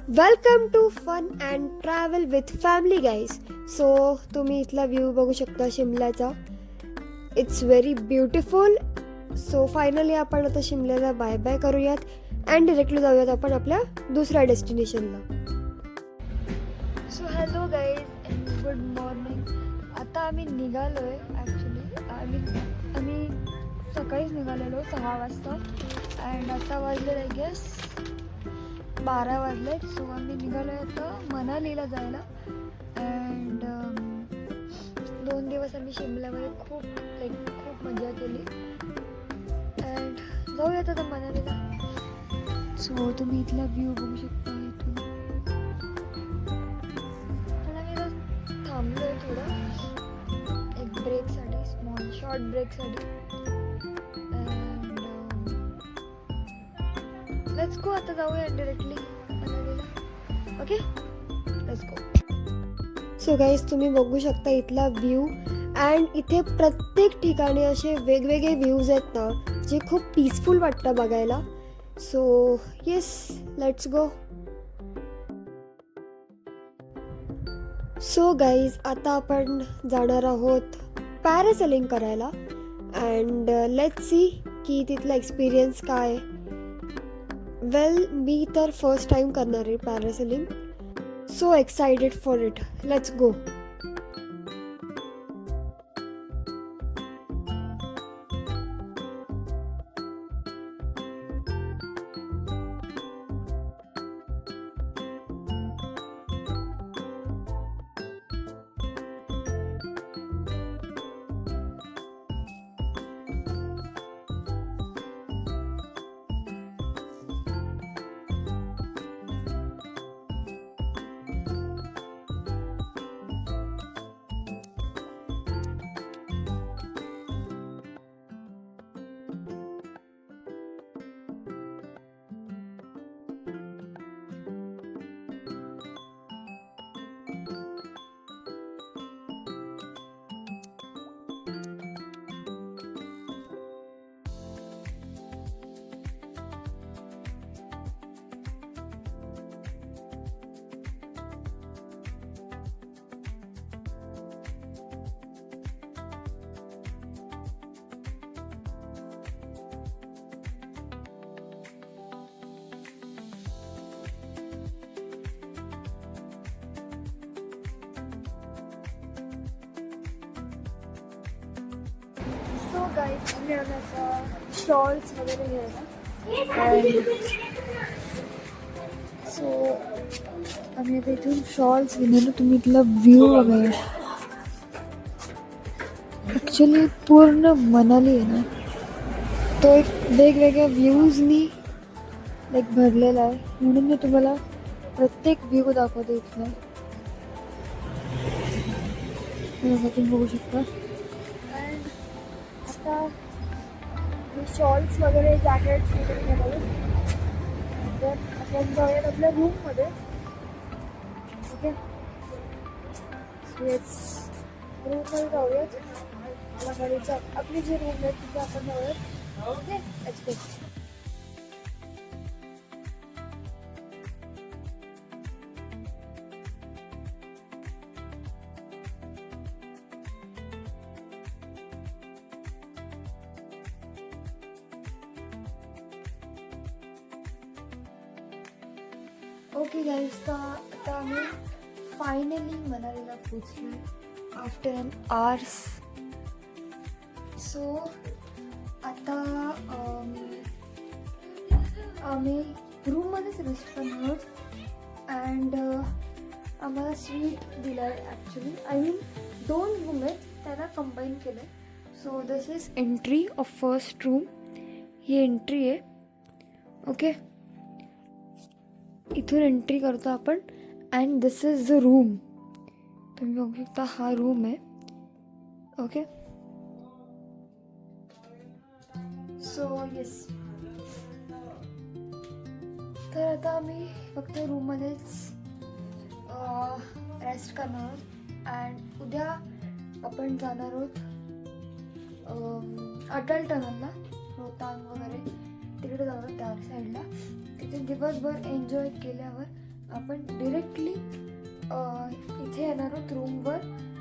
Welcome to fun and travel with family guys. So तुम्ही इथला view बघू शकता शिमल्याचा. It's very beautiful. So finally आपण आता शिमल्याला बाय बाय करूयात अँड डिरेक्टली जाऊयात आपण आपल्या दुसऱ्या डेस्टिनेशनला. So hello guys and good morning. आता आम्ही निघालो आहे. ॲक्च्युली आम्ही सकाळीच निघालेलो 6 वाजता अँड आता वाजले आय गेस 12 वाजले. सो आम्ही निघालो आहे आता मनालीला जायला. अँड 2 दिवस आम्ही शिमल्यामध्ये खूप मजा केली अँड जाऊयात आता मनालीला. सो तुम्ही इथला व्ह्यू बघू शकता इथून. आणि आम्ही आता थांबलो आहे थोडं एक ब्रेकसाठी, स्मॉल शॉर्ट ब्रेकसाठी. Let's go. आता जाऊया डिरेक्टली मनालीला. Okay, let's go. So guys तुम्ही बघू शकता इथला व्ह्यू अँड इथे प्रत्येक ठिकाणी असे वेगवेगळे व्ह्यूज आहेत ना, जे खूप पीसफुल वाटतं बघायला. So yes, let's go. So guys आता आपण जाणार आहोत पॅरासेलिंग करायला अँड लेट्स सी की तिथला एक्सपिरियन्स काय. वेल, मी तर फर्स्ट टाइम करणार आहे parasailing. So excited for it. Let's go. So guys आम्ही आता शॉल्स वगैरे घ्यायला. सो आम्ही आता इथून शॉल्स घेणार. तुम्ही इथला व्ह्यू बघायला. ॲक्च्युली पूर्ण मनाली आहे ना, तो एक वेगवेगळ्या व्ह्यूजनी भरलेला आहे. म्हणून मी तुम्हाला प्रत्येक व्ह्यू दाखवते इथला. तुम्ही बघू शकता. आता शॉल्स वगैरे, जॅकेट्स वगैरे घेणार. तर आपण जाऊयात आपल्या रूममध्ये. ओके, रूममध्ये जाऊयात. मनालीच्या आपली जी रूम आहे तिथे आपण जाऊयात. Okay, let's go. Okay guys, आता आम्ही फायनली मनालीला पोचलो आफ्टर एन आवर्स. सो आता आम्ही रूममध्येच रेस्ट करणार आहोत अँड आम्हाला स्वीट दिलं आहे. ॲक्च्युली आय मीन 2 रूम आहेत, त्यांना कंबाईन केलं आहे. So this is entry of first room. He entry आहे. ओके, इथून एंट्री करतो आपण and this is the room. तुम्ही बघू शकता हा रूम आहे. Okay, so yes. तर आता आम्ही फक्त रूममध्येच रेस्ट करणार आहोत अँड उद्या आपण जाणार आहोत अटल टनलला, रोहतांग वगैरे तिकडे जाणार त्या साईडला. तिथे दिवसभर एन्जॉय केल्यावर आपण डिरेक्टली इथे येणार आहोत रूमवर.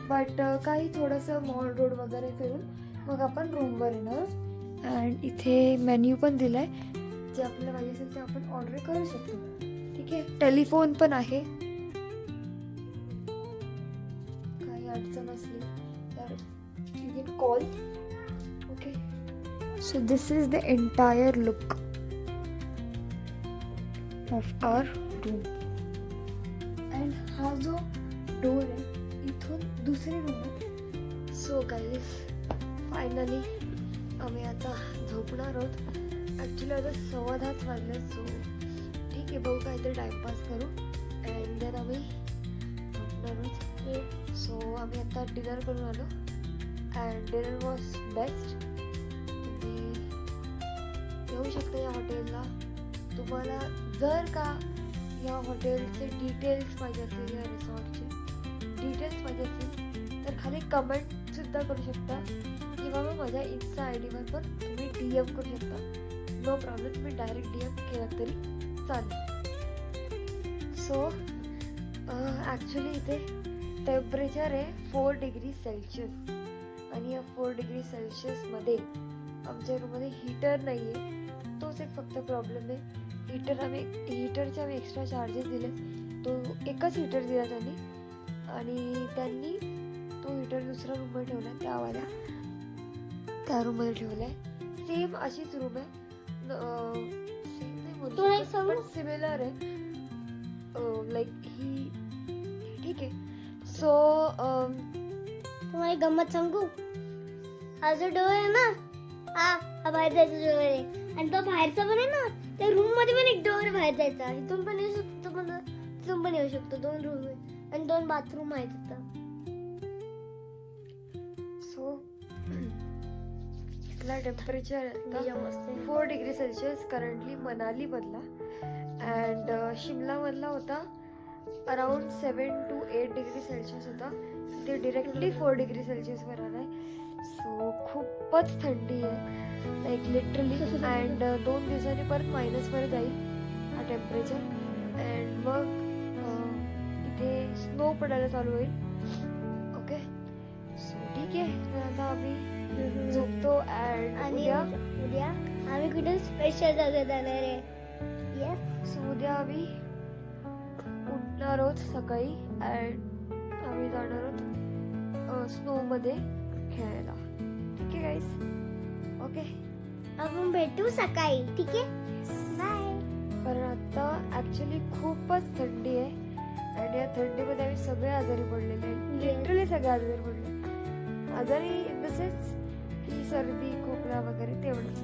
बट काही थोडंसं मॉल रोड वगैरे फिरून मग आपण रूमवर येणार आहोत. अँड इथे मेन्यू पण दिला आहे, जे आपल्याला पाहिजे असेल ते आपण ऑर्डर करू शकतो. ठीक आहे, टेलिफोन पण आहे, काही अडचण असली तर you can call. Okay, so this is the entire look of our room. And हा जो डोर आहे इथून दुसरी रूम आहे. सो गाईज, फायनली आम्ही आता झोपणार आहोत. ॲक्च्युली आता 10:15 वाजले. सो ठीक आहे, बघू काहीतरी टाईमपास करू अँड देन आम्ही झोपणार आहोत. सो आम्ही आता डिनर करून आलो अँड डिनर वॉज बेस्ट. तुम्ही येऊ शकता या हॉटेलला. तुम्हाला जर का या हॉटेलचे डिटेल्स पाहिजे असेल, या रिसॉर्टचे डिटेल्स पाहिजे असेल तर खाली कमेंटसुद्धा करू शकता किंवा मग माझ्या इन्स्टा आय डीवर पण तुम्ही DM करू शकता. नो प्रॉब्लेम, तुम्ही डायरेक्ट DM केला तरी चालेल. सो ॲक्च्युली इथे टेम्परेचर आहे 4 डिग्री सेल्शियस आणि या 4 डिग्री सेल्शियसमध्ये आमच्या रूममध्ये हीटर नाही आहे. तोच एक फक्त प्रॉब्लेम आहे. हीटरचे आम्ही एक्स्ट्रा चार्जेस दिले. तो एकच हीटर दिला त्यांनी आणि त्यांनी तो हीटर दुसऱ्या रूममध्ये ठेवला आहे, त्या रूममध्ये ठेवला आहे. सेम अशीच रूम आहे, सेम नाही बोलू पण सिमिलर आहे लाईक ही. ठीक आहे. सो तुम्हाला गंमत सांगू, हा जो डोर आहे ना, हा बाहेर जायचा डोर आहे आणि तो बाहेरचा पण आहे ना, त्या रूम मध्ये पण एक डोर बाहेर जायचा. इथून पण येऊ शकतो, तिथून पण येऊ शकतो. 2 रूम आहे आणि 2 बाथरूम आहेत तिथं. सो इथला temperature 4 degree Celsius currently Manali मधला अँड शिमला मधला होता अराउंड 7 to 8 डिग्री सेल्शियस होता. ते डिरेक्टली 4 डिग्री सेल्शियसवर आला आहे. सो खूपच थंडी आहे लाईक लिटरली. अँड 2 दिवसांनी परत मायनसवर जाईल हा टेम्परेचर अँड मग इथे स्नो पडायला चालू होईल. ओके, सो ठीक आहे. तर आता आम्ही झोपतो अँड आणि उद्या आम्ही कुठे स्पेशल जागा जाणार आहे. येस, सो उद्या आम्ही उठणार आहोत सकाळी अँड आम्ही जाणार आहोत स्नोमध्ये खेळायला. ठीक आहे गाईस. ओके, आपण भेटू सकाळी. ठीक आहे, बाय. कारण आता ॲक्च्युली खूपच थंडी आहे आणि या थंडीमध्ये आम्ही सगळे आजारी पडलेले आहे. लिटरली सगळे आजारी पडले. आजारी इन द सेन्स की सर्दी खोकला वगैरे तेवढंच.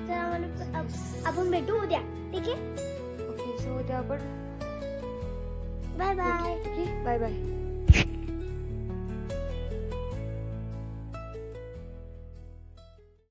तर आपण भेटू उद्या. ठीक आहे, ओके. सो उद्या आपण बाय बाय. Bye bye.